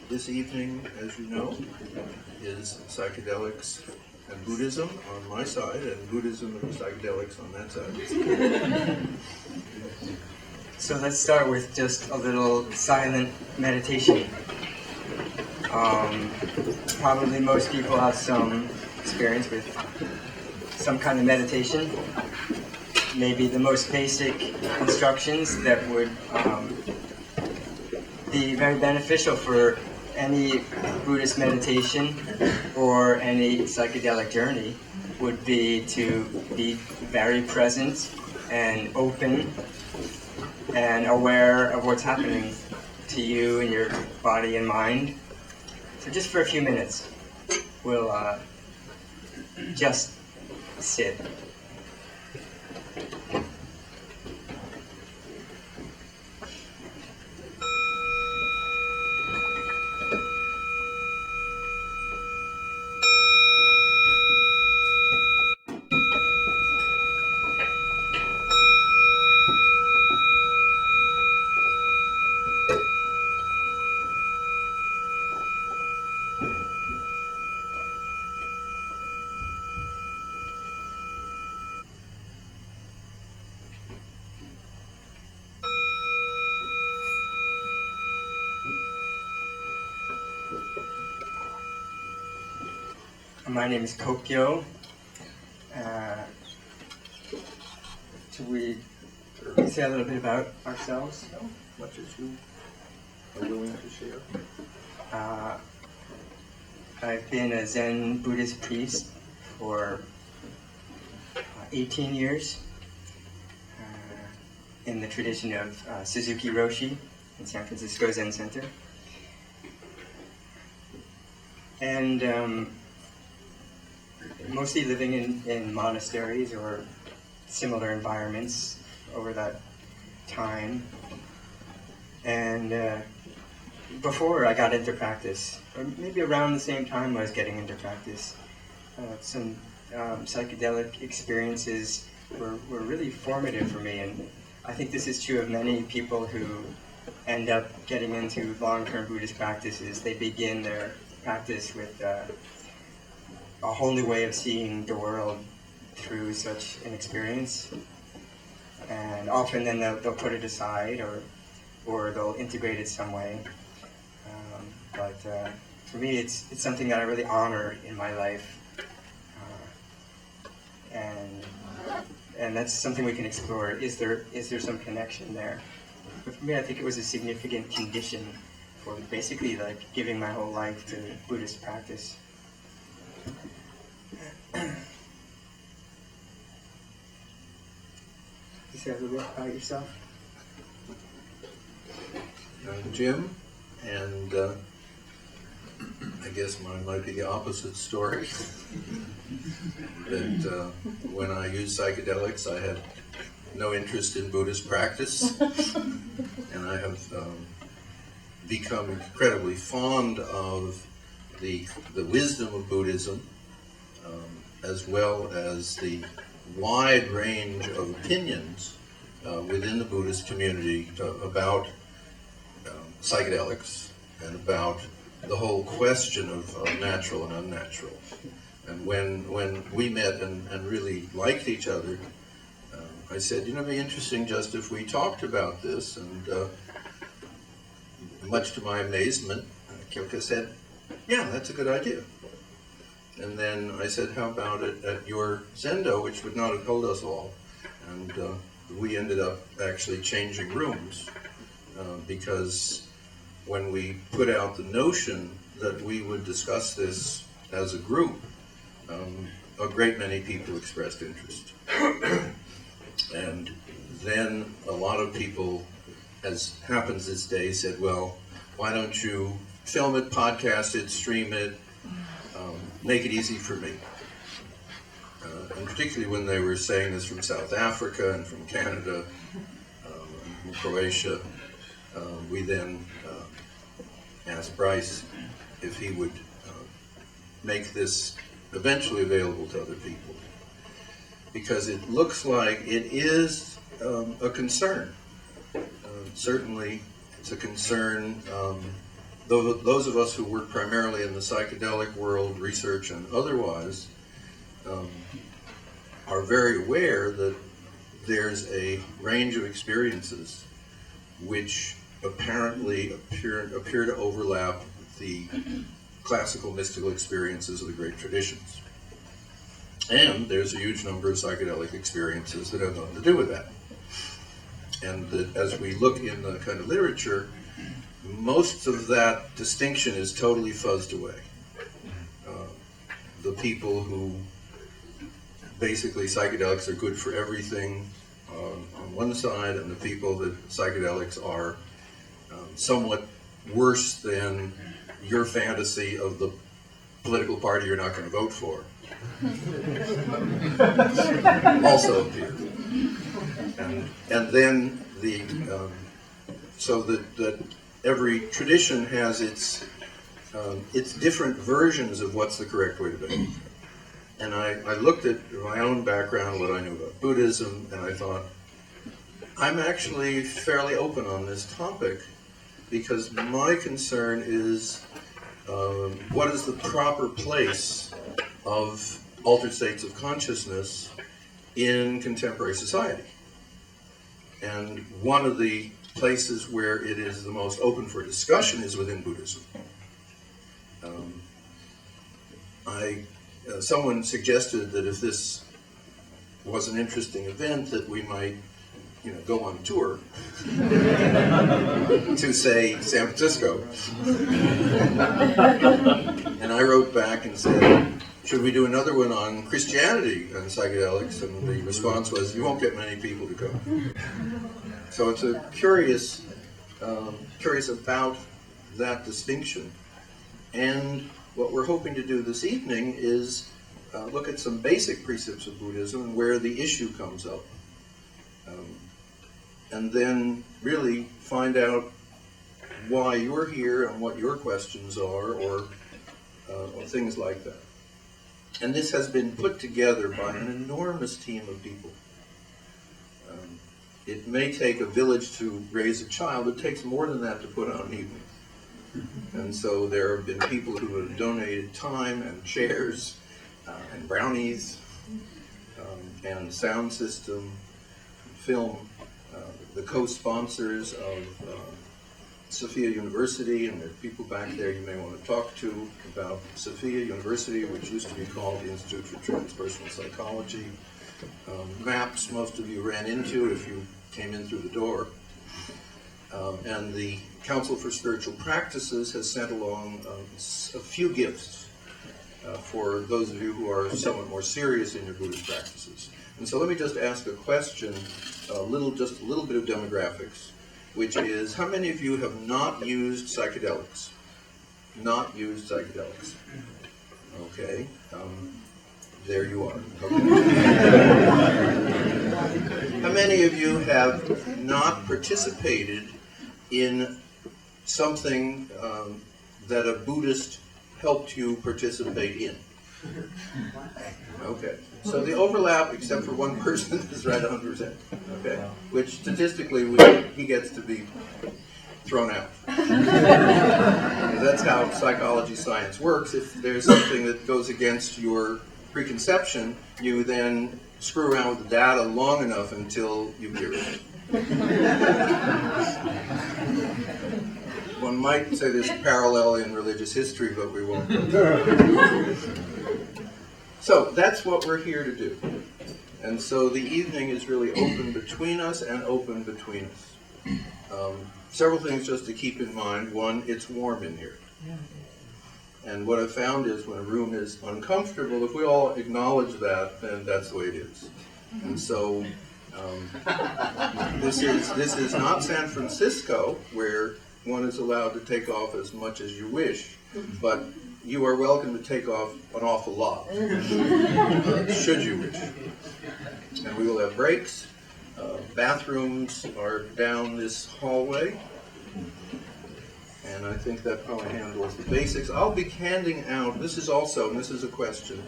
This evening, as you know, is psychedelics and Buddhism on my side, and Buddhism and psychedelics on that side. So let's start with just a little silent meditation. Probably most people have some experience with some kind of meditation. Maybe the most basic instructions that would be very beneficial for any Buddhist meditation or any psychedelic journey would be to be very present and open and aware of what's happening to you and your body and mind. So just for a few minutes, we'll just sit. My name is Kokyo. Should we say a little bit about ourselves? Much as you are willing to share. I've been a Zen Buddhist priest for 18 years in the tradition of Suzuki Roshi in San Francisco Zen Center. And mostly living in monasteries or similar environments over that time. And before I got into practice, or maybe around the same time I was getting into practice, some psychedelic experiences were really formative for me. And I think this is true of many people who end up getting into long-term Buddhist practices. They begin their practice with a whole new way of seeing the world through such an experience, and often then they'll put it aside or they'll integrate it some way. But for me, it's something that I really honor in my life, and that's something we can explore. Is there some connection there? But for me, I think it was a significant condition for basically like giving my whole life to Buddhist practice. You say a little bit about yourself? I'm Jim, and I guess mine might be the opposite story. That when I used psychedelics, I had no interest in Buddhist practice, and I have become incredibly fond of the wisdom of Buddhism, as well as the wide range of opinions within the Buddhist community about psychedelics and about the whole question of natural and unnatural. And when we met and really liked each other, I said, it'd be interesting just if we talked about this. And much to my amazement, Kyoko said, yeah, that's a good idea. And then I said, how about it at your Zendo, which would not have held us all. And we ended up actually changing rooms because when we put out the notion that we would discuss this as a group, a great many people expressed interest. And then a lot of people, as happens this day, said, well, why don't you film it, podcast it, stream it, make it easy for me. And particularly when they were saying this from South Africa and from Canada and from Croatia, we then asked Bryce if he would make this eventually available to other people. Because it looks like it is a concern. Certainly it's a concern those of us who work primarily in the psychedelic world, research and otherwise, are very aware that there's a range of experiences which apparently appear to overlap the classical mystical experiences of the great traditions. And there's a huge number of psychedelic experiences that have nothing to do with that. And that as we look in the kind of literature, most of that distinction is totally fuzzed away. The people who basically psychedelics are good for everything on one side, and the people that psychedelics are somewhat worse than your fantasy of the political party you're not going to vote for also appear. And then so that every tradition has its different versions of what's the correct way to behave. And I looked at my own background, what I knew about Buddhism, and I thought, I'm actually fairly open on this topic, because my concern is what is the proper place of altered states of consciousness in contemporary society. And one of the places where it is the most open for discussion is within Buddhism. Someone suggested that if this was an interesting event, that we might, go on tour to, say, San Francisco. And I wrote back and said, should we do another one on Christianity and psychedelics? And the response was, you won't get many people to go. So it's a curious about that distinction. And what we're hoping to do this evening is look at some basic precepts of Buddhism and where the issue comes up. And then really find out why you're here and what your questions are, or things like that. And this has been put together by an enormous team of people. It may take a village to raise a child. It takes more than that to put on an evening. And so there have been people who have donated time and chairs and brownies and sound system, film. The co-sponsors of Sophia University, and there are people back there you may want to talk to about Sophia University, which used to be called the Institute for Transpersonal Psychology. MAPS, most of you ran into if you came in through the door. And the Council for Spiritual Practices has sent along a few gifts for those of you who are somewhat more serious in your Buddhist practices. And so let me just ask a question, just a little bit of demographics, which is, how many of you have not used psychedelics? Not used psychedelics. Okay. There you are. Okay. How many of you have not participated in something that a Buddhist helped you participate in? Okay. So the overlap, except for one person, is right 100%. Okay. Which statistically, he gets to be thrown out. That's how psychology science works. If there's something that goes against your preconception, you then screw around with the data long enough until you hear it. One might say there's a parallel in religious history, but we won't go there. So that's what we're here to do. And so the evening is really open between us and open between us. Several things just to keep in mind. One, it's warm in here. And what I've found is when a room is uncomfortable, if we all acknowledge that, then that's the way it is. And so this is not San Francisco, where one is allowed to take off as much as you wish, but you are welcome to take off an awful lot, should you wish. And we will have breaks. Bathrooms are down this hallway. And I think that probably handles the basics. I'll be handing out, this is a question,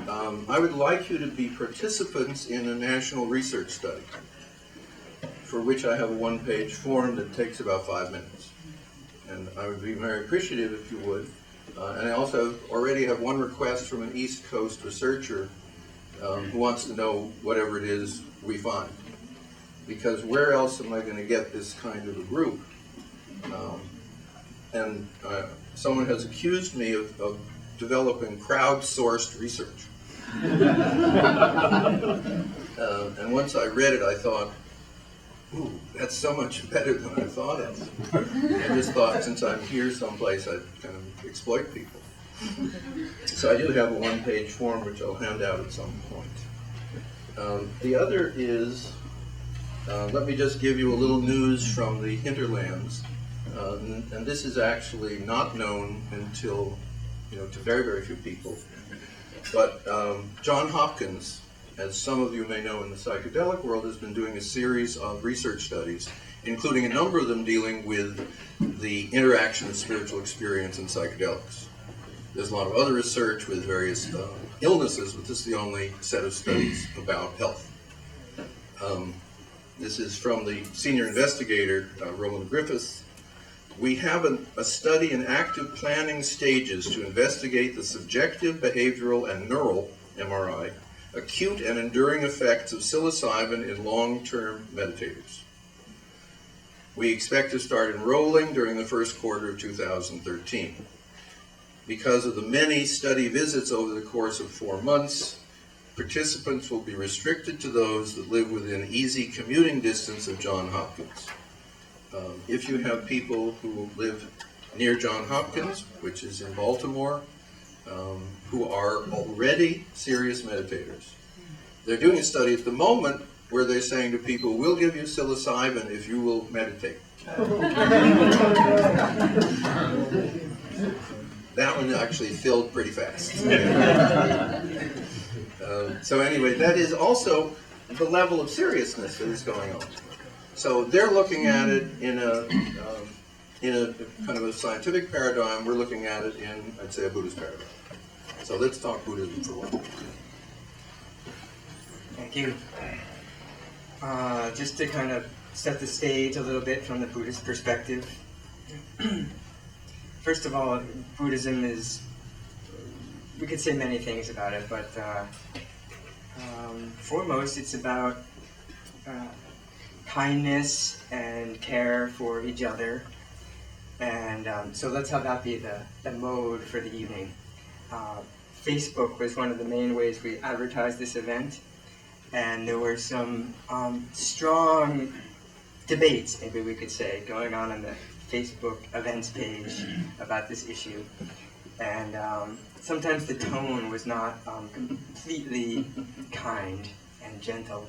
I would like you to be participants in a national research study, for which I have a one-page form that takes about 5 minutes. and I would be very appreciative if you would. And I also already have one request from an East Coast researcher who wants to know whatever it is we find. Because where else am I going to get this kind of a group? And someone has accused me of developing crowdsourced research. And once I read it, I thought, ooh, that's so much better than I thought of. I just thought, since I'm here someplace, I'd kind of exploit people. So I do have a one-page form, which I'll hand out at some point. The other is, let me just give you a little news from the hinterlands. And this is actually not known until, to very, very few people. But John Hopkins, as some of you may know in the psychedelic world, has been doing a series of research studies, including a number of them dealing with the interaction of spiritual experience and psychedelics. There's a lot of other research with various illnesses, but this is the only set of studies about health. This is from the senior investigator, Roland Griffiths. We have a study in active planning stages to investigate the subjective, behavioral, and neural, MRI, acute and enduring effects of psilocybin in long-term meditators. We expect to start enrolling during the first quarter of 2013. Because of the many study visits over the course of 4 months, participants will be restricted to those that live within easy commuting distance of Johns Hopkins. If you have people who live near Johns Hopkins, which is in Baltimore, who are already serious meditators, they're doing a study at the moment where they're saying to people, we'll give you psilocybin if you will meditate. That one actually filled pretty fast. So anyway, that is also the level of seriousness that is going on. So they're looking at it in a kind of a scientific paradigm. We're looking at it in, I'd say, a Buddhist paradigm. So let's talk Buddhism for a while. Thank you. Just to kind of set the stage a little bit from the Buddhist perspective. First of all, Buddhism is, we could say many things about it, but foremost it's about kindness and care for each other. And so let's have that be the mode for the evening. Facebook was one of the main ways we advertised this event. And there were some strong debates, maybe we could say, going on the Facebook events page about this issue. And sometimes the tone was not completely kind and gentle.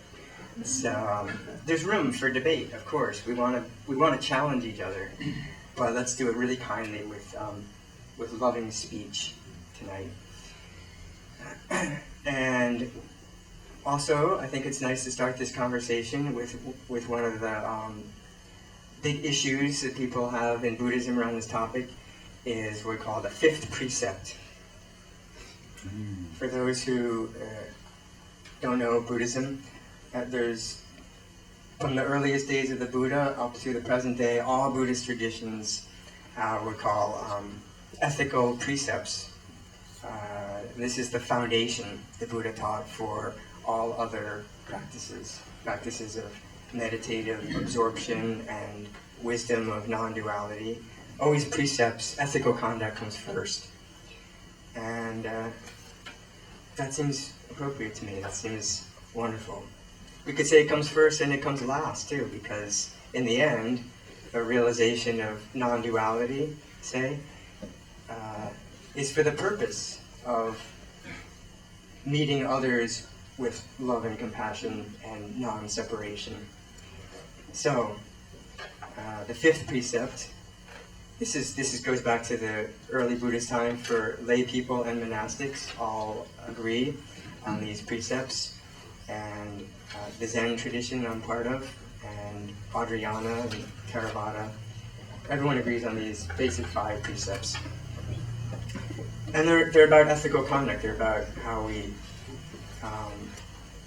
So there's room for debate, of course. We want to challenge each other, but let's do it really kindly with loving speech tonight. And also, I think it's nice to start this conversation with one of the big issues that people have in Buddhism around this topic is what we call the fifth precept. For those who don't know Buddhism, there's, from the earliest days of the Buddha up to the present day, all Buddhist traditions we call ethical precepts. This is the foundation the Buddha taught for all other practices of meditative absorption and wisdom of non-duality. Always precepts, ethical conduct comes first. And that seems appropriate to me, that seems wonderful. We could say it comes first and it comes last too, because in the end, a realization of non-duality, say, is for the purpose of meeting others with love and compassion and non-separation. So, the fifth precept, this goes back to the early Buddhist time for lay people and monastics all agree on these precepts, and the Zen tradition I'm part of, and Vajrayana and Theravada, everyone agrees on these basic 5 precepts. And they're about ethical conduct, they're about how we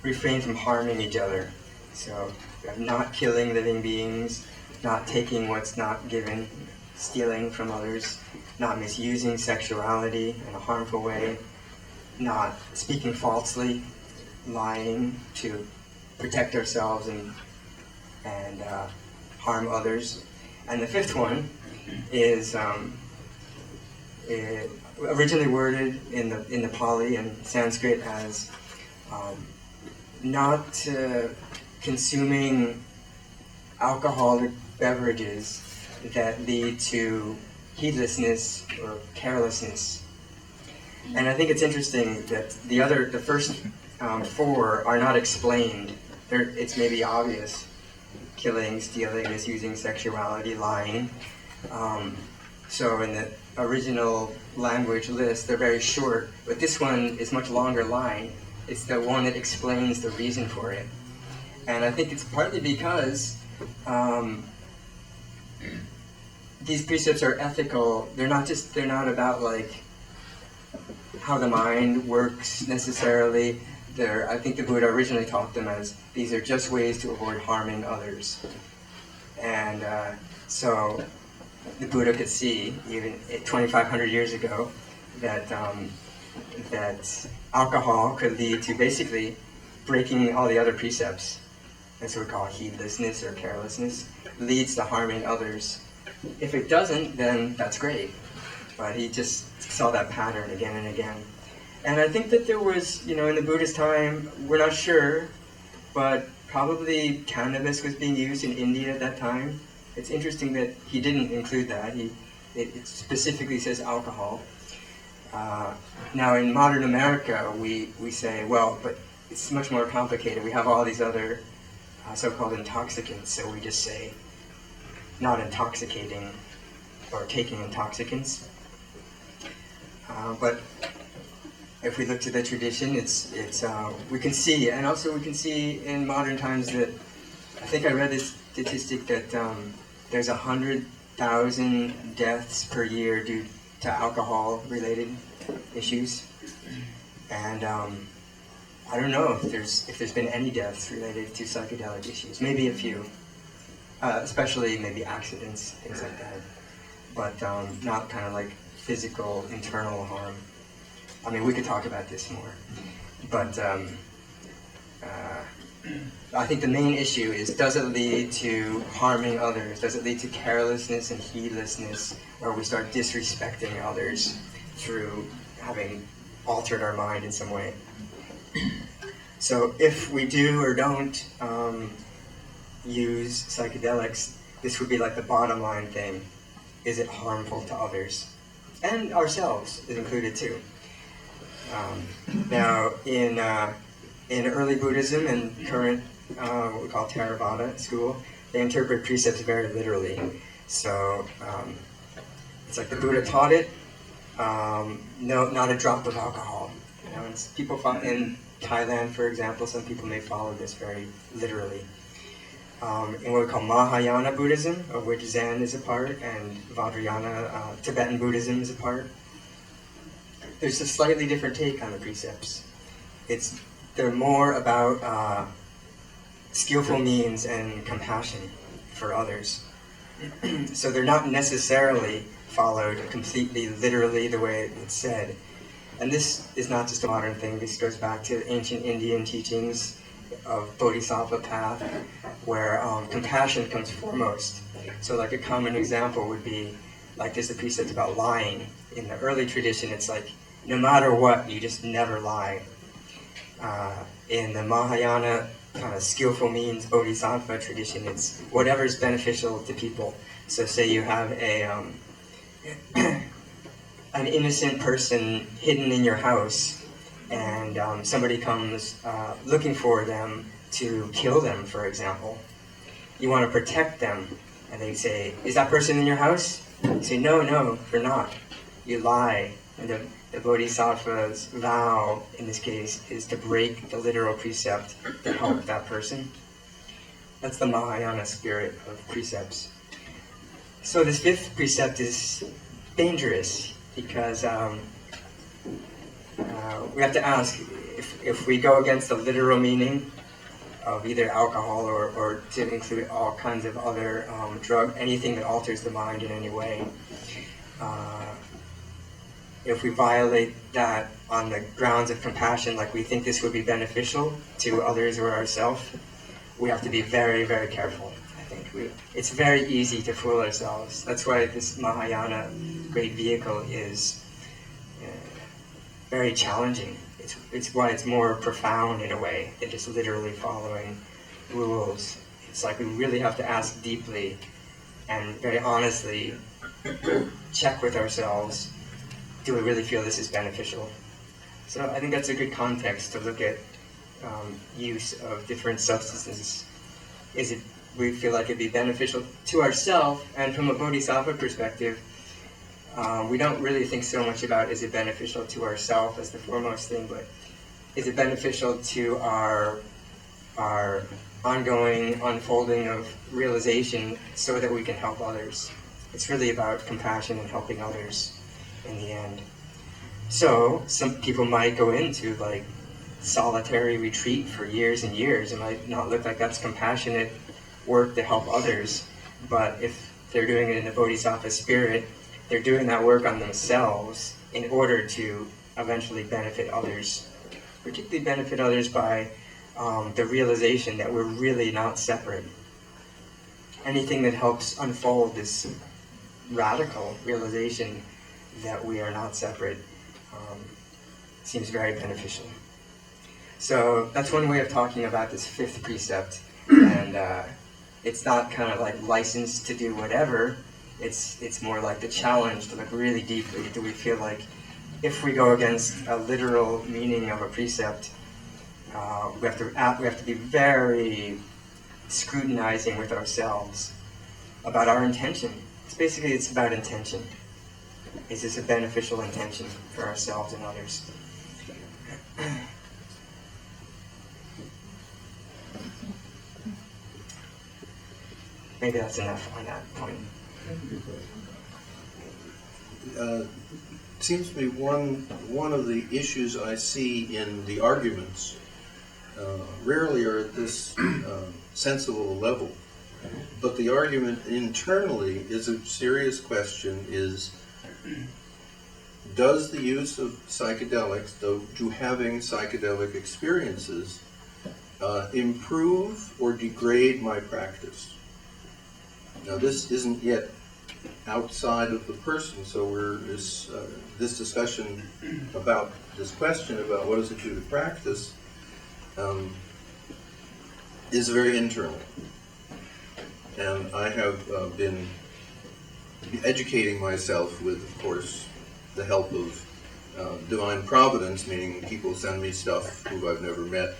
refrain from harming each other. So, not killing living beings, not taking what's not given, stealing from others, not misusing sexuality in a harmful way, not speaking falsely, lying to protect ourselves and harm others. And the fifth one is originally worded in the Pali and Sanskrit as not consuming alcoholic beverages that lead to heedlessness or carelessness. And I think it's interesting that the first four are not explained. It's maybe obvious: killing, stealing, misusing sexuality, lying. So in the original language list, they're very short, but this one is much longer line. It's the one that explains the reason for it. And I think it's partly because these precepts are ethical. They're not about like how the mind works necessarily. I think the Buddha originally taught them as these are just ways to avoid harming others. And so the Buddha could see, even 2,500 years ago, that alcohol could lead to basically breaking all the other precepts. That's what we call heedlessness or carelessness. It leads to harming others. If it doesn't, then that's great. But he just saw that pattern again and again. And I think that there was, in the Buddha's time, we're not sure, but probably cannabis was being used in India at that time. It's interesting that he didn't include that. It specifically says alcohol. Now in modern America, we say, well, but it's much more complicated. We have all these other so-called intoxicants, so we just say not intoxicating or taking intoxicants. But if we look to the tradition, we can see, and also we can see in modern times that, I think I read this statistic that there's 100,000 deaths per year due to alcohol-related issues, and I don't know if there's been any deaths related to psychedelic issues. Maybe a few, especially maybe accidents, things like that, but not kind of like physical, internal harm. I mean, we could talk about this more, but I think the main issue is, does it lead to harming others? Does it lead to carelessness and heedlessness, where we start disrespecting others through having altered our mind in some way? So if we do or don't use psychedelics, this would be like the bottom line thing. Is it harmful to others? And ourselves is included too. Now, in early Buddhism and current, what we call Theravada school, they interpret precepts very literally. So it's like the Buddha taught it. No, not a drop of alcohol. And people in Thailand, for example, some people may follow this very literally. In what we call Mahayana Buddhism, of which Zen is a part, and Vajrayana, Tibetan Buddhism is a part. There's a slightly different take on the precepts. They're more about skillful means and compassion for others. So they're not necessarily followed completely literally the way it's said. And this is not just a modern thing. This goes back to ancient Indian teachings of Bodhisattva path, where compassion comes foremost. So like a common example would be, like there's the precept about lying. In the early tradition, it's like, no matter what, you just never lie. In the Mahayana kind of skillful means Bodhisattva tradition, it's whatever's beneficial to people. So say you have an innocent person hidden in your house, and somebody comes looking for them to kill them, for example. You want to protect them, and they say, is that person in your house? You say, no, they're not. You lie, and the Bodhisattva's vow, in this case, is to break the literal precept to help that person. That's the Mahayana spirit of precepts. So this fifth precept is dangerous, because we have to ask, if we go against the literal meaning, of either alcohol or to include all kinds of other anything that alters the mind in any way. If we violate that on the grounds of compassion, like we think this would be beneficial to others or ourselves, we have to be very, very careful. I think it's very easy to fool ourselves. That's why this Mahayana great vehicle is very challenging. It's why it's more profound in a way than just literally following rules. It's like we really have to ask deeply and very honestly check with ourselves, do we really feel this is beneficial? So I think that's a good context to look at use of different substances. Is it, we feel like it'd be beneficial to ourselves, and from a bodhisattva perspective, we don't really think so much about is it beneficial to ourselves as the foremost thing, but is it beneficial to our ongoing unfolding of realization so that we can help others. It's really about compassion and helping others in the end. So some people might go into like solitary retreat for years and years. It might not look like that's compassionate work to help others, but if they're doing it in the bodhisattva spirit, they're doing that work on themselves in order to eventually benefit others, particularly benefit others by the realization that we're really not separate. Anything that helps unfold this radical realization that we are not separate seems very beneficial. So that's one way of talking about this fifth precept, and it's not kind of like licensed to do whatever. It's more like the challenge to look really deeply. Do we feel like if we go against a literal meaning of a precept, we have to be very scrutinizing with ourselves about our intention. It's about intention. Is this a beneficial intention for ourselves and others? Maybe that's enough on that point. It seems to me one of the issues I see in the arguments rarely are at this sensible level, but the argument internally is a serious question: is does the use of psychedelics, to having psychedelic experiences, improve or degrade my practice? Now, this isn't yet outside of the person, so this discussion about this question about what does it do to practice is very internal. And I have been educating myself with, of course, the help of divine providence, meaning people send me stuff who I've never met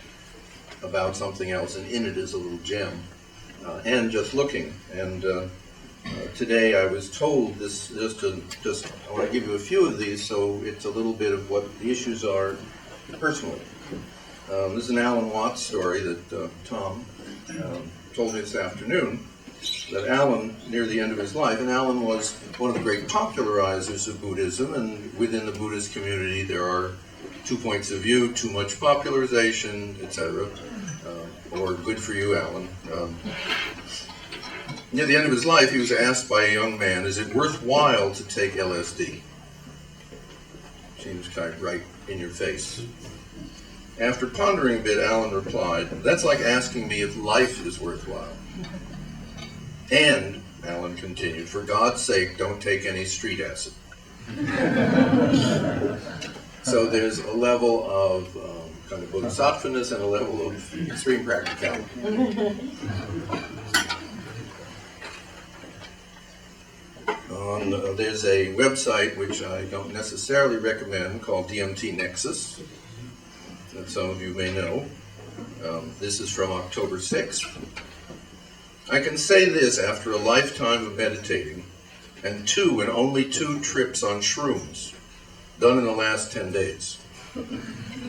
about something else, and in it is a little gem. And just looking. And today I was told this, I want to give you a few of these so it's a little bit of what the issues are personally. This is an Alan Watts story that Tom told me this afternoon, that Alan, near the end of his life, and Alan was one of the great popularizers of Buddhism, and within the Buddhist community there are two points of view: too much popularization, etc., or good for you, Alan. Near the end of his life, he was asked by a young man, is it worthwhile to take LSD? Seems kind of right in your face. After pondering a bit, Alan replied, that's like asking me if life is worthwhile. And, Alan continued, for God's sake, don't take any street acid. So there's a level of kind of bodhisattvaness and a level of extreme practicality. There's a website which I don't necessarily recommend called DMT Nexus, that some of you may know. This is from October 6th. I can say this after a lifetime of meditating and only two trips on shrooms done in the last 10 days.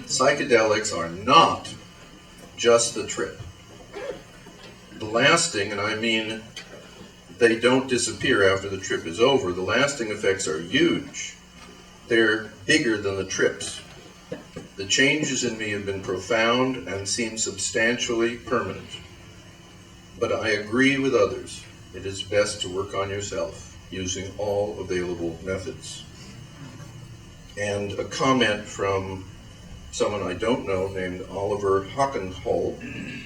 Psychedelics are not just the trip. The lasting, and I mean they don't disappear after the trip is over, the lasting effects are huge. They're bigger than the trips. The changes in me have been profound and seem substantially permanent. But I agree with others. It is best to work on yourself using all available methods. And a comment from someone I don't know named Oliver Hockenhol.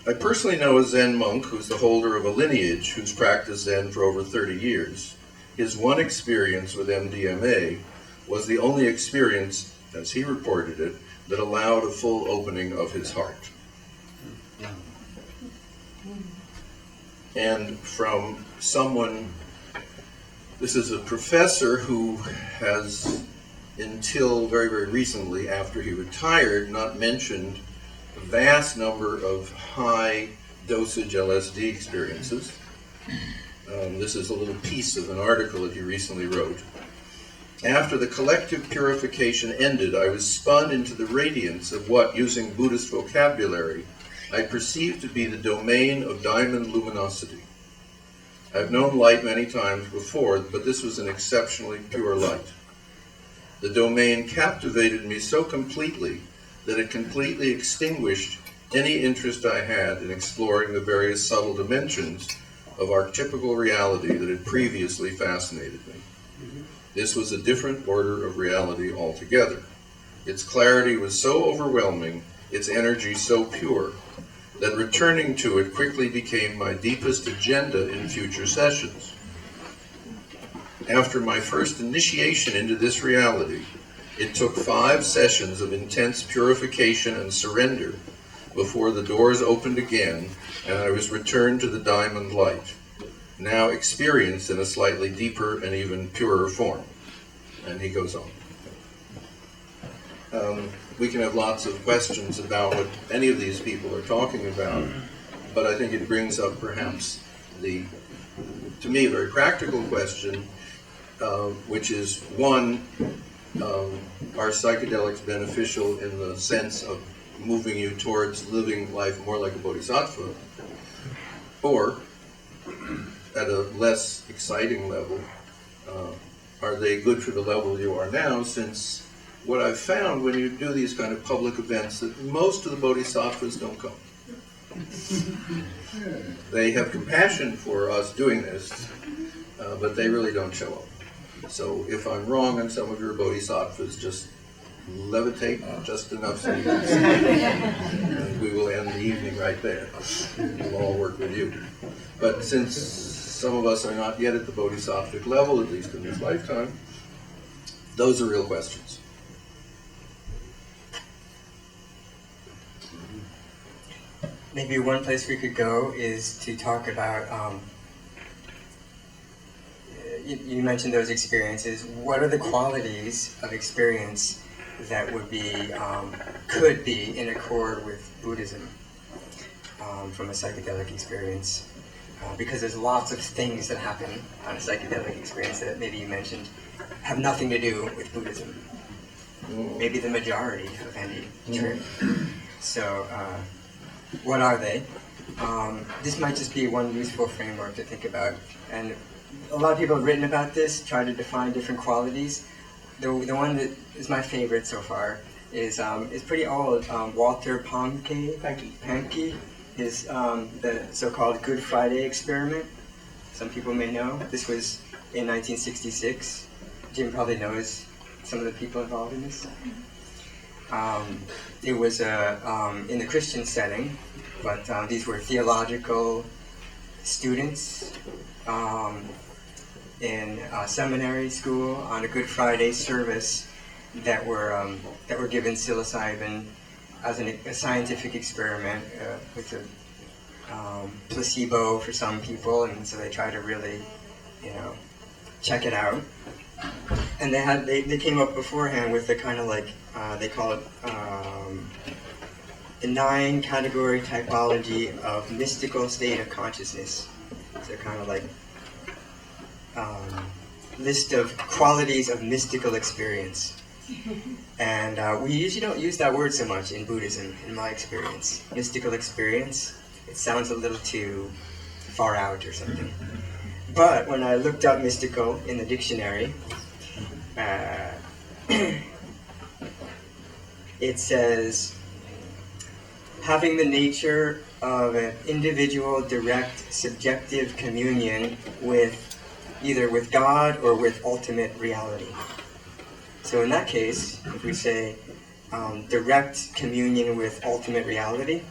I personally know a Zen monk who's the holder of a lineage who's practiced Zen for over 30 years. His one experience with MDMA was the only experience, as he reported it, that allowed a full opening of his heart. And from someone, this is a professor who has, until very, very recently, after he retired, not mentioned a vast number of high dosage LSD experiences. This is a little piece of an article that he recently wrote. After the collective purification ended, I was spun into the radiance of what, using Buddhist vocabulary, I perceived to be the domain of diamond luminosity. I've known light many times before, but this was an exceptionally pure light. The domain captivated me so completely that it completely extinguished any interest I had in exploring the various subtle dimensions of archetypical reality that had previously fascinated me. This was a different order of reality altogether. Its clarity was so overwhelming, its energy so pure, that returning to it quickly became my deepest agenda in future sessions. After my first initiation into this reality, it took 5 sessions of intense purification and surrender before the doors opened again and I was returned to the diamond light, now experienced in a slightly deeper and even purer form. And he goes on. We can have lots of questions about what any of these people are talking about, but I think it brings up perhaps the, to me, a very practical question, which is, one, are psychedelics beneficial in the sense of moving you towards living life more like a bodhisattva, or at a less exciting level, are they good for the level you are now? Since what I've found when you do these kind of public events, that most of the bodhisattvas don't come. They have compassion for us doing this, but they really don't show up. So if I'm wrong on some of your bodhisattvas, just levitate just enough so you can see, and we will end the evening right there. We'll all work with you. But since some of us are not yet at the bodhisattvic level, at least in this lifetime, those are real questions. Maybe one place we could go is to talk about, you mentioned those experiences. What are the qualities of experience that would be, could be in accord with Buddhism from a psychedelic experience? Because there's lots of things that happen on a psychedelic experience that maybe you mentioned have nothing to do with Buddhism. Maybe the majority of any trip. So, what are they? This might just be one useful framework to think about. And a lot of people have written about this, tried to define different qualities. The one that is my favorite so far is pretty old. Walter Pahnke, his the so-called Good Friday experiment. Some people may know. This was in 1966. Jim probably knows some of the people involved in this. It was in the Christian setting, but these were theological students in a seminary school on a Good Friday service that were given psilocybin as a scientific experiment with a placebo for some people, and so they try to really, check it out. And they came up beforehand with the kind of like they call it the 9-category typology of mystical state of consciousness. So kind of like list of qualities of mystical experience. And we usually don't use that word so much in Buddhism, in my experience. Mystical experience, it sounds a little too far out or something. But when I looked up mystical in the dictionary, it says, having the nature of an individual, direct, subjective communion with either with God or with ultimate reality. So in that case, if we say direct communion with ultimate reality,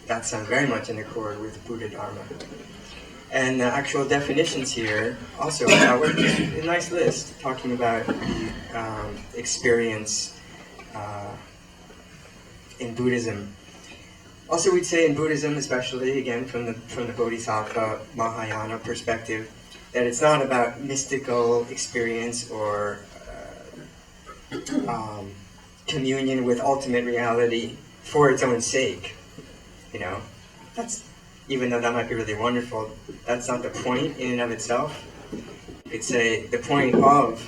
that sounds very much in accord with Buddha Dharma. And the actual definitions here also a nice list talking about the experience in Buddhism. Also, we'd say in Buddhism, especially again from the Bodhisattva Mahayana perspective, that it's not about mystical experience or communion with ultimate reality for its own sake. You know, that's, even though that might be really wonderful, that's not the point in and of itself. You could say the point of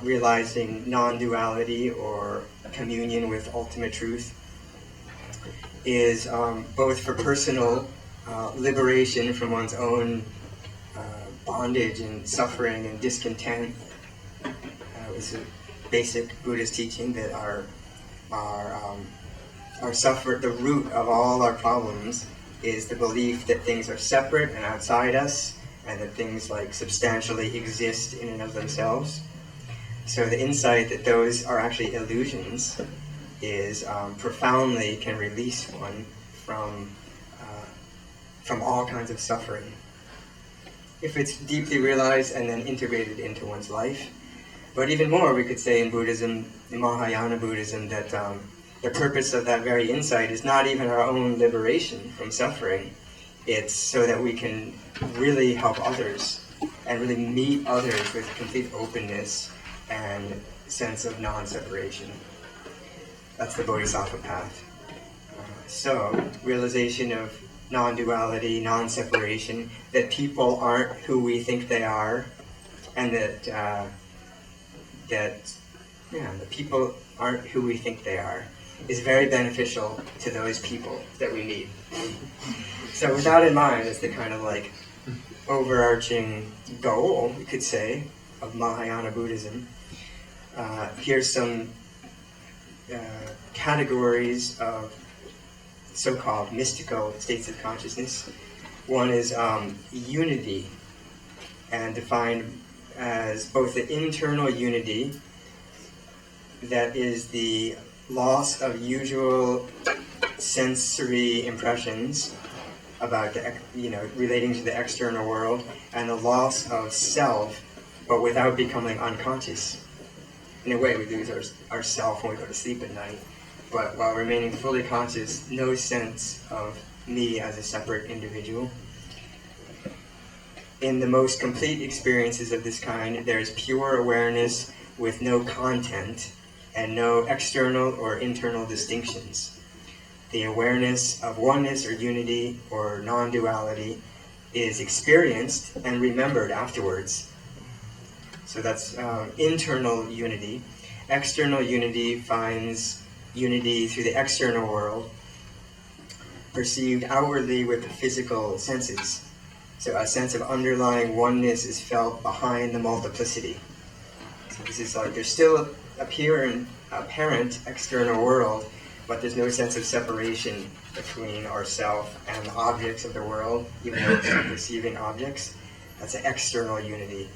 realizing non-duality or communion with ultimate truth is both for personal liberation from one's own bondage and suffering and discontent. It's a basic Buddhist teaching that our the root of all our problems is the belief that things are separate and outside us, and that things like substantially exist in and of themselves. So the insight that those are actually illusions is profoundly can release one from all kinds of suffering, if it's deeply realized and then integrated into one's life. But even more, we could say in Buddhism, in Mahayana Buddhism, that the purpose of that very insight is not even our own liberation from suffering. It's so that we can really help others and really meet others with complete openness and sense of non-separation. That's the Bodhisattva path. So, realization of non-duality, non-separation, that people aren't who we think they are, and that people aren't who we think they are, is very beneficial to those people that we meet. So with that in mind, it's the kind of like overarching goal, you could say, of Mahayana Buddhism. Here's some categories of so-called mystical states of consciousness. One is unity, and defined as both the internal unity, that is the loss of usual sensory impressions about relating to the external world, and the loss of self, but without becoming unconscious. In a way, we lose our self when we go to sleep at night, but while remaining fully conscious, no sense of me as a separate individual. In the most complete experiences of this kind, there is pure awareness with no content and no external or internal distinctions. The awareness of oneness or unity or non-duality is experienced and remembered afterwards. So that's internal unity. External unity finds unity through the external world, perceived outwardly with the physical senses. So a sense of underlying oneness is felt behind the multiplicity. So this is like there's still apparent external world, but there's no sense of separation between ourselves and the objects of the world, even though we're perceiving objects. That's an external unity.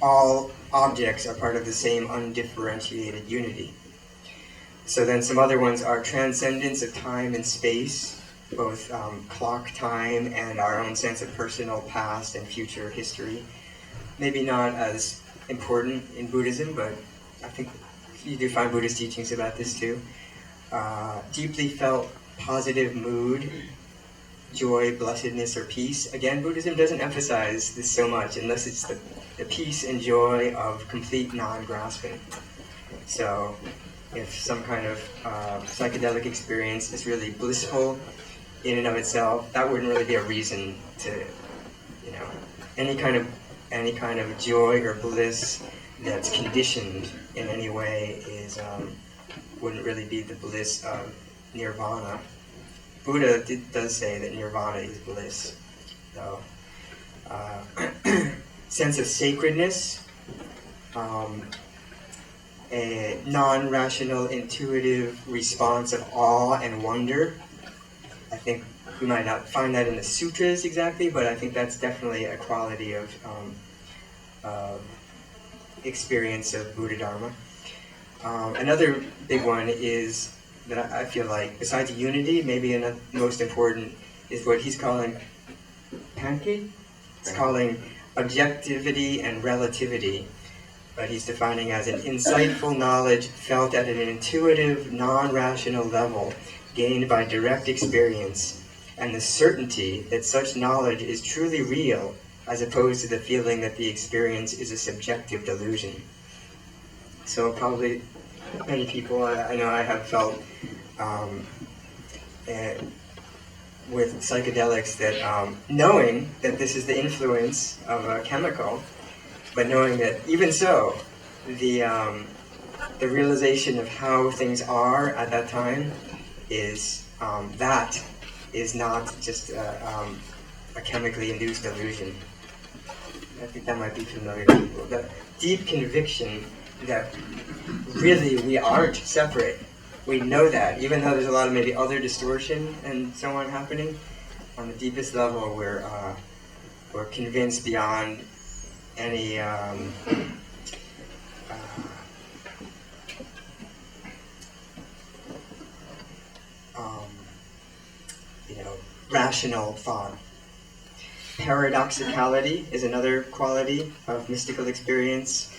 All objects are part of the same undifferentiated unity. So then some other ones are transcendence of time and space, both clock time and our own sense of personal past and future history. Maybe not as important in Buddhism, but I think you do find Buddhist teachings about this too. Deeply felt positive mood, joy, blessedness, or peace. Again, Buddhism doesn't emphasize this so much unless it's the peace and joy of complete non-grasping. So if some kind of psychedelic experience is really blissful in and of itself, that wouldn't really be a reason to, any kind of joy or bliss that's conditioned in any way wouldn't really be the bliss of nirvana. Buddha does say that nirvana is bliss, though. Sense of sacredness, a non-rational, intuitive response of awe and wonder. I think we might not find that in the sutras exactly, but I think that's definitely a quality of experience of Buddha Dharma. Another big one is that I feel like, besides unity, maybe most important is what he's calling pancake. It's calling objectivity and relativity, but he's defining as an insightful knowledge felt at an intuitive, non-rational level, gained by direct experience, and the certainty that such knowledge is truly real, as opposed to the feeling that the experience is a subjective delusion. So probably many people, I know I have felt with psychedelics that knowing that this is the influence of a chemical, but knowing that even so, the realization of how things are at that time is that is not just a chemically induced illusion. I think that might be familiar to people. The deep conviction that really we aren't separate. We know that, even though there's a lot of maybe other distortion and so on happening. On the deepest level, we're convinced beyond any rational thought. Paradoxicality is another quality of mystical experience.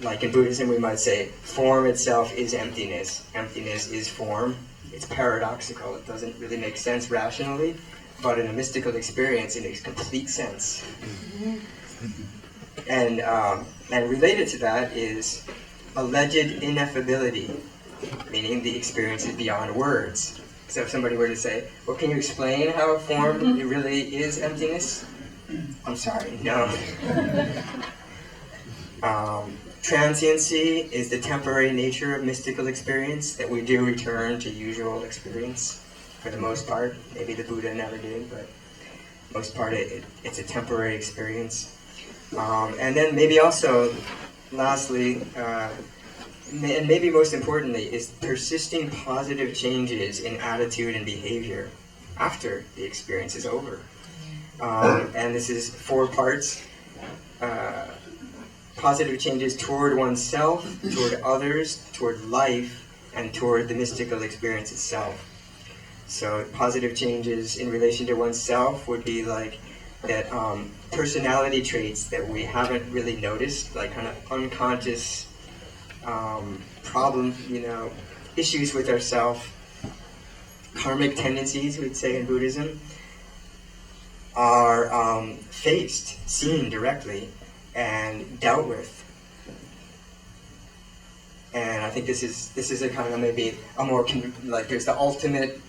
Like in Buddhism, we might say, form itself is emptiness. Emptiness is form. It's paradoxical. It doesn't really make sense rationally, but in a mystical experience, it makes complete sense. And related to that is alleged ineffability, meaning the experience is beyond words. So if somebody were to say, well, can you explain how form really is emptiness? I'm sorry, no. Transiency is the temporary nature of mystical experience, that we do return to usual experience for the most part. Maybe the Buddha never did, but most part it's a temporary experience. And then maybe also, lastly, and maybe most importantly, is persisting positive changes in attitude and behavior after the experience is over. And this is 4 parts. Positive changes toward oneself, toward others, toward life, and toward the mystical experience itself. So positive changes in relation to oneself would be like that personality traits that we haven't really noticed, like kind of unconscious problem, issues with ourself, karmic tendencies, we'd say in Buddhism, are faced, seen directly, and dealt with. And I think this is a kind of maybe a more like there's the ultimate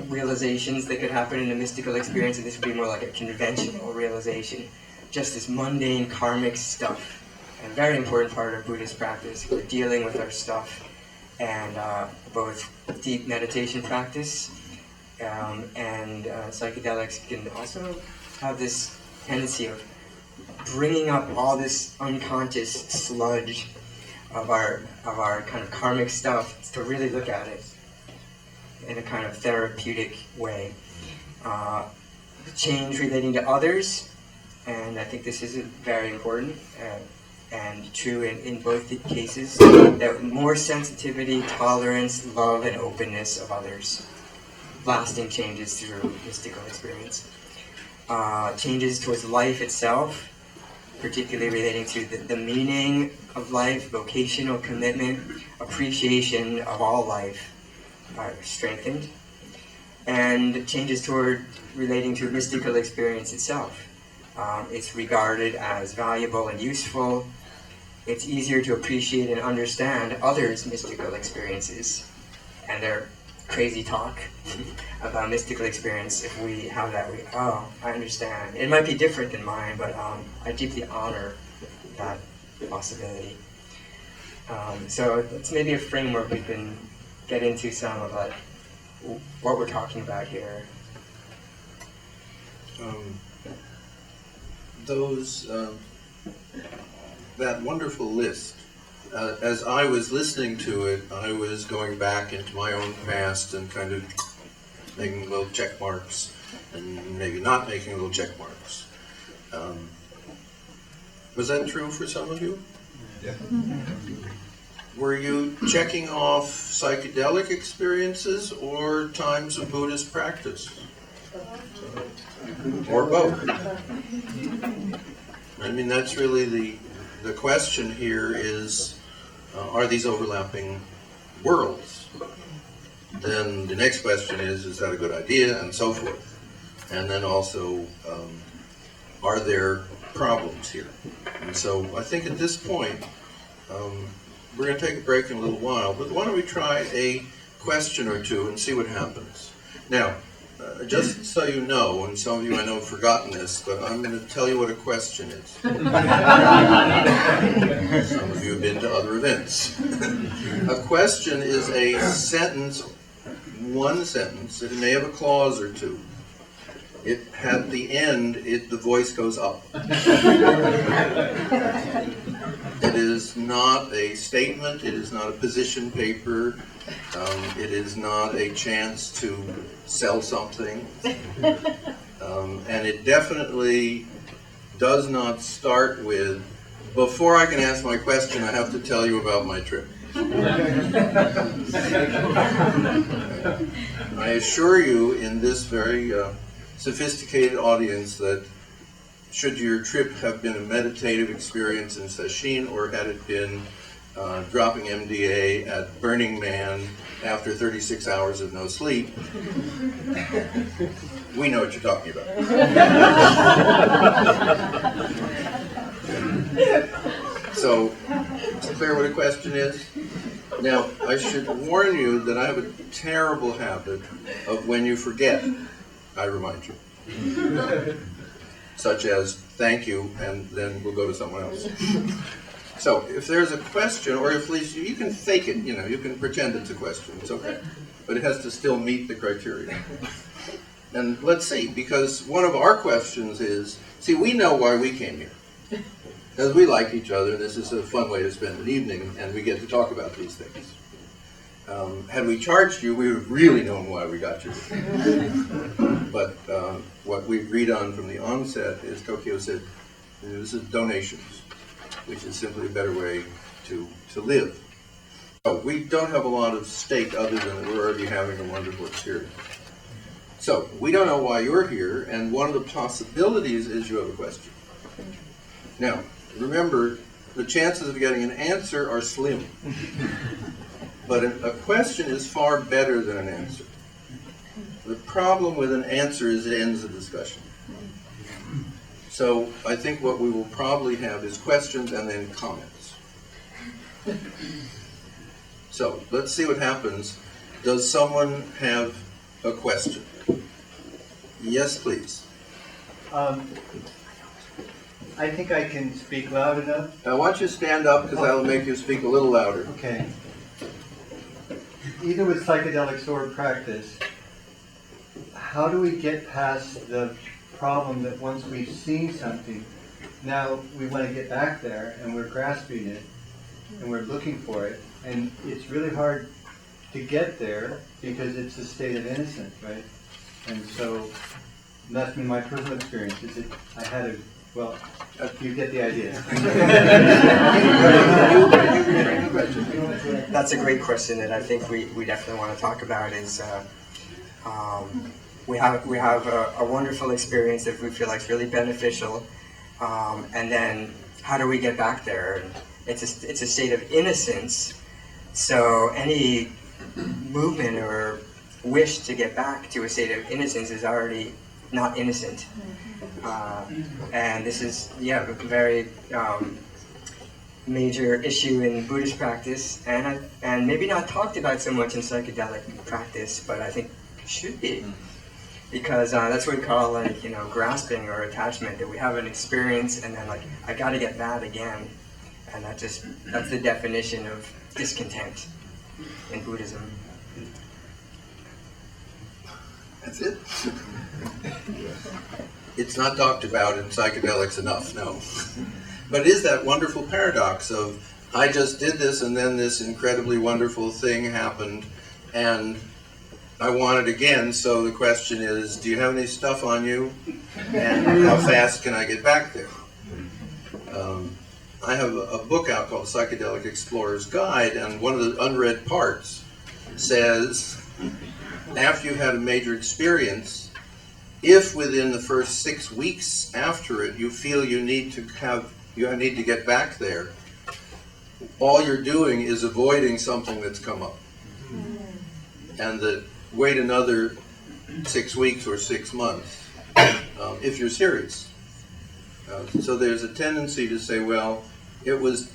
realizations that could happen in a mystical experience, and this would be more like a conventional realization, just this mundane karmic stuff. And a very important part of Buddhist practice. We're dealing with our stuff, and both deep meditation practice and psychedelics can also have this tendency of bringing up all this unconscious sludge of our kind of karmic stuff to really look at it in a kind of therapeutic way. Change relating to others, and I think this is very important and true in both the cases, that more sensitivity, tolerance, love, and openness of others. Lasting changes through mystical experience. Changes towards life itself, particularly relating to the meaning of life, vocational commitment, appreciation of all life are strengthened. And changes toward relating to mystical experience itself. It's regarded as valuable and useful. It's easier to appreciate and understand others' mystical experiences and their crazy talk about mystical experience. If we have that, I understand. It might be different than mine, but I deeply honor that possibility. So it's maybe a framework we can get into some of like what we're talking about here. Those that wonderful list. As I was listening to it, I was going back into my own past and kind of making little check marks and maybe not making little check marks. Was that true for some of you? Yeah. Were you checking off psychedelic experiences or times of Buddhist practice? Or both? I mean, that's really the question here is, are these overlapping worlds? Then the next question is that a good idea, and so forth. And then also, are there problems here? And so I think at this point, we're going to take a break in a little while, but why don't we try a question or two and see what happens. Now, just so you know, and some of you I know have forgotten this, but I'm going to tell you what a question is. Some of you have been to other events. A question is a sentence, one sentence, it may have a clause or two. It, at the end, the voice goes up. It is not a statement, it is not a position paper, it is not a chance to sell something, and it definitely does not start with, before I can ask my question, I have to tell you about my trip. I assure you in this very sophisticated audience that should your trip have been a meditative experience in Sesshin, or had it been dropping MDA at Burning Man after 36 hours of no sleep, we know what you're talking about. So, it's clear what a question is? Now, I should warn you that I have a terrible habit of when you forget, I remind you. Such as, thank you, and then we'll go to someone else. So, if there's a question, or if at least you can fake it, you can pretend it's a question, it's okay. But it has to still meet the criteria. And let's see, because one of our questions is, see, we know why we came here. Because we like each other, this is a fun way to spend an evening, and we get to talk about these things. Had we charged you, we would have really known why we got you. But what we agreed on from the onset is, Tokyo said, this is donations, which is simply a better way to live. So we don't have a lot of stake other than that we're already having a wonderful experience. So we don't know why you're here, and one of the possibilities is you have a question. Now, remember, the chances of getting an answer are slim. But a question is far better than an answer. The problem with an answer is it ends the discussion. So I think what we will probably have is questions and then comments. So let's see what happens. Does someone have a question? Yes, please. I think I can speak loud enough. I want you to stand up because that'll make you speak a little louder. Okay. Either with psychedelics or practice, how do we get past the problem that once we've seen something, now we want to get back there and we're grasping it and we're looking for it, and it's really hard to get there because it's a state of innocence, right? And so that's been my personal experience, is that I had a, well, you get the idea. That's a great question that I think we definitely want to talk about. Is we have a wonderful experience that we feel like is really beneficial, and then how do we get back there? It's a state of innocence, so any movement or wish to get back to a state of innocence is already not innocent. And this is, a very major issue in Buddhist practice, and maybe not talked about so much in psychedelic practice, but I think should be, because that's what we call grasping or attachment. That we have an experience and then I got to get that again, and that's the definition of discontent in Buddhism. That's it. It's not talked about in psychedelics enough, no. But it is that wonderful paradox of, I just did this and then this incredibly wonderful thing happened and I want it again, so the question is, do you have any stuff on you? And how fast can I get back there? I have a book out called Psychedelic Explorer's Guide, and one of the unread parts says, after you've had a major experience, if within the first 6 weeks after it you feel you need to get back there, all you're doing is avoiding something that's come up. And that wait another 6 weeks or 6 months if you're serious. So there's a tendency to say, well, it was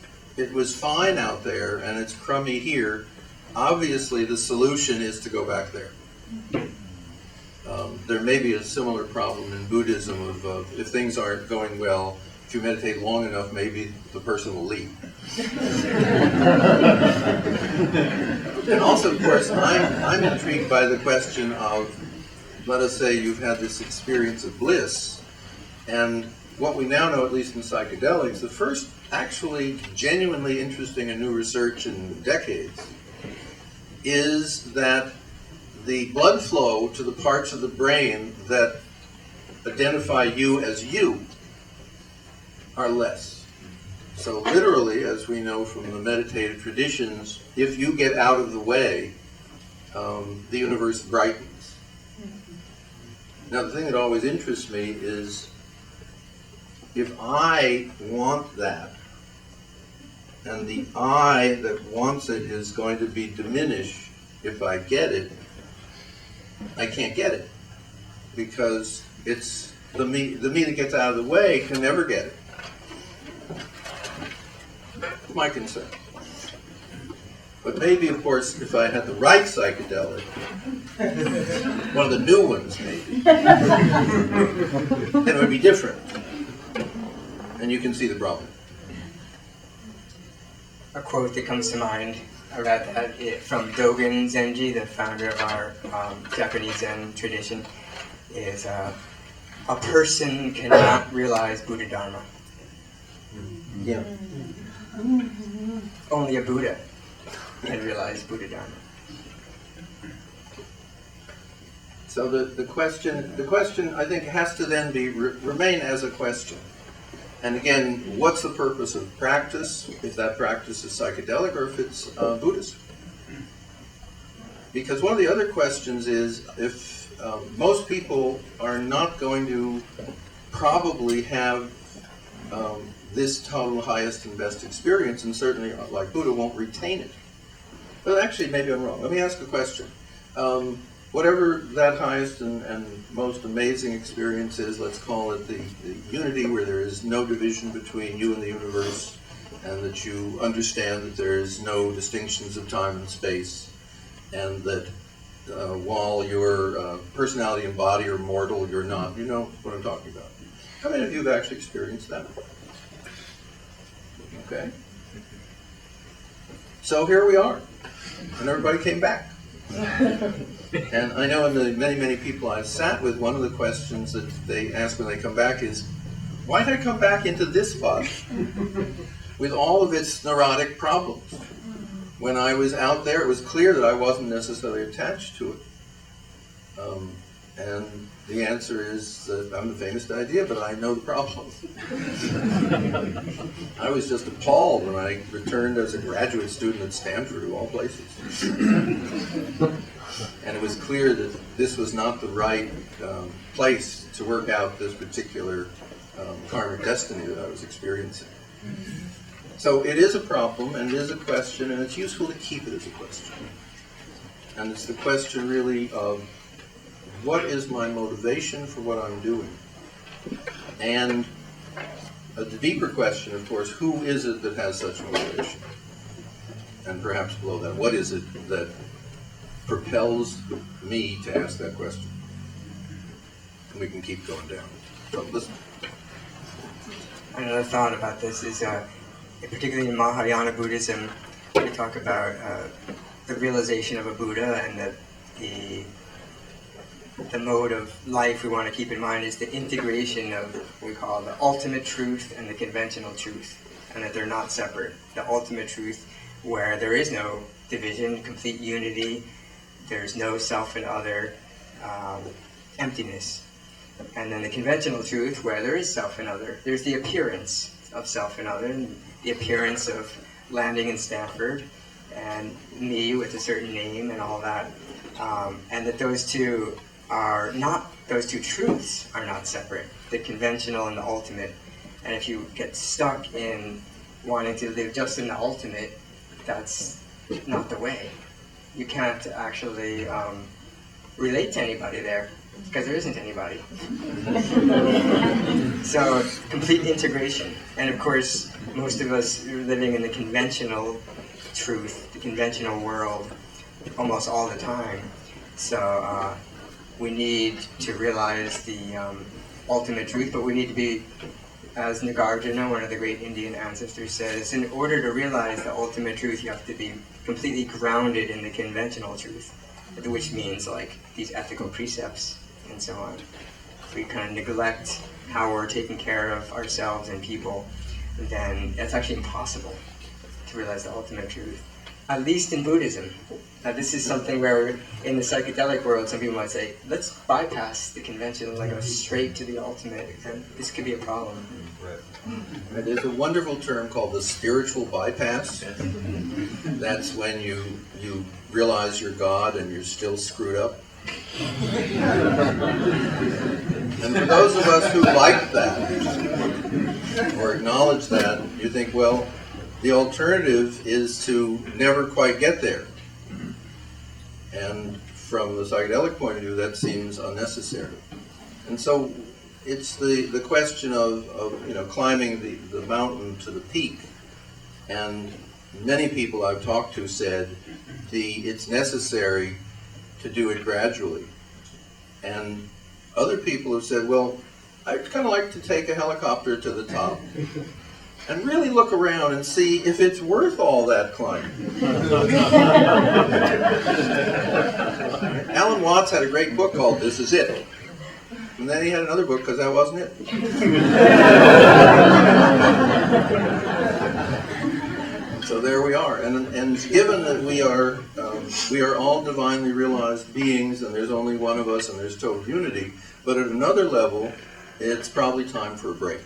fine out there and it's crummy here. Obviously the solution is to go back there. There may be a similar problem in Buddhism of if things aren't going well, if you meditate long enough, maybe the person will leave. And also, of course, I'm intrigued by the question of, let us say you've had this experience of bliss, and what we now know, at least in psychedelics, the first actually genuinely interesting and new research in decades is that the blood flow to the parts of the brain that identify you as you are less. So literally, as we know from the meditative traditions, if you get out of the way, the universe brightens. Now the thing that always interests me is if I want that, and the I that wants it is going to be diminished if I get it, I can't get it. Because it's the me that gets out of the way can never get it. My concern. But maybe, of course, if I had the right psychedelic, one of the new ones maybe, then it would be different. And you can see the problem. A quote that comes to mind about that from Dogen Zenji, the founder of our Japanese Zen tradition, is a person cannot realize Buddha Dharma. Yeah. Only a Buddha can realize Buddha Dharma. So the question I think has to then be remain as a question. And again, what's the purpose of practice, if that practice is psychedelic or if it's Buddhist? Because one of the other questions is, if most people are not going to probably have this total highest and best experience, and certainly, like Buddha, won't retain it. But actually, maybe I'm wrong. Let me ask a question. Whatever that highest and most amazing experience is, let's call it the unity where there is no division between you and the universe, and that you understand that there is no distinctions of time and space, and that while your personality and body are mortal, you're not. You know what I'm talking about. How many of you have actually experienced that? Okay. So here we are, and everybody came back. And I know in the many people I've sat with, one of the questions that they ask when they come back is, why did I come back into this body with all of its neurotic problems? When I was out there, it was clear that I wasn't necessarily attached to it. And the answer is that I'm the famous idea, but I know the problem. I was just appalled when I returned as a graduate student at Stanford, of all places. And it was clear that this was not the right place to work out this particular karmic destiny that I was experiencing. So it is a problem, and it is a question, and it's useful to keep it as a question. And it's the question really of, what is my motivation for what I'm doing? And the deeper question, of course, who is it that has such motivation? And perhaps below that, what is it that propels me to ask that question? And we can keep going down. So listen. Another thought about this is, particularly in Mahayana Buddhism, we talk about the realization of a Buddha and the the mode of life we want to keep in mind is the integration of what we call the ultimate truth and the conventional truth, and that they're not separate. The ultimate truth, where there is no division, complete unity, there's no self and other, emptiness. And then the conventional truth, where there is self and other. There's the appearance of self and other, and the appearance of landing in Stanford, and me with a certain name and all that. And that those two truths are not separate, the conventional and the ultimate. And if you get stuck in wanting to live just in the ultimate, that's not the way. You can't actually relate to anybody there, because there isn't anybody. So, complete integration. And of course, most of us are living in the conventional truth, the conventional world, almost all the time. So, we need to realize the ultimate truth, but we need to be, as Nagarjuna, one of the great Indian ancestors, says, in order to realize the ultimate truth, you have to be completely grounded in the conventional truth, which means like these ethical precepts and so on. If we kind of neglect how we're taking care of ourselves and people, then it's actually impossible to realize the ultimate truth. At least in Buddhism. Now this is something where in the psychedelic world some people might say, let's bypass the conventional, like go straight to the ultimate, and this could be a problem. Right. There's a wonderful term called the spiritual bypass. That's when you realize you're God and you're still screwed up. And for those of us who like that, or acknowledge that, you think, well, the alternative is to never quite get there. And from the psychedelic point of view, that seems unnecessary. And so it's the question of climbing the mountain to the peak. And many people I've talked to said it's necessary to do it gradually. And other people have said, well, I'd kind of like to take a helicopter to the top and really look around and see if it's worth all that climbing. Alan Watts had a great book called This Is It. And then he had another book because that wasn't it. So there we are. And given that we are all divinely realized beings, and there's only one of us, and there's total unity, but at another level, it's probably time for a break.